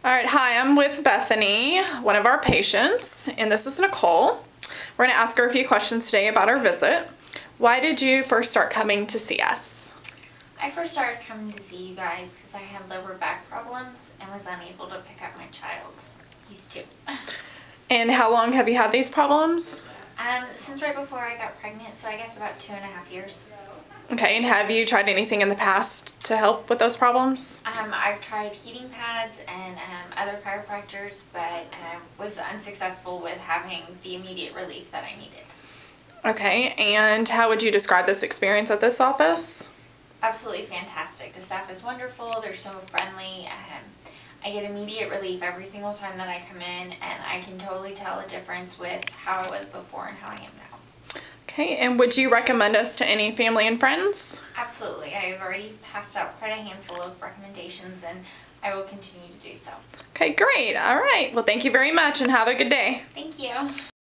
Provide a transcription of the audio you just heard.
All right, hi, I'm with Bethany, one of our patients, and this is Nicole. We're going to ask her a few questions today about our visit. Why did you first start coming to see us? I first started coming to see you guys because I had lower back problems and was unable to pick up my child. He's 2. And how long have you had these problems? Since right before I got pregnant, so I guess about 2.5 years. Okay, and have you tried anything in the past to help with those problems? I've tried heating pads and other chiropractors, but was unsuccessful with having the immediate relief that I needed. Okay, and how would you describe this experience at this office? Absolutely fantastic. The staff is wonderful. They're so friendly. I get immediate relief every single time that I come in, and I can totally tell a difference with how I was before and how I am now. Okay, and would you recommend us to any family and friends? Absolutely. I've already passed out quite a handful of recommendations, and I will continue to do so. Okay, great. All right. Well, thank you very much and have a good day. Thank you.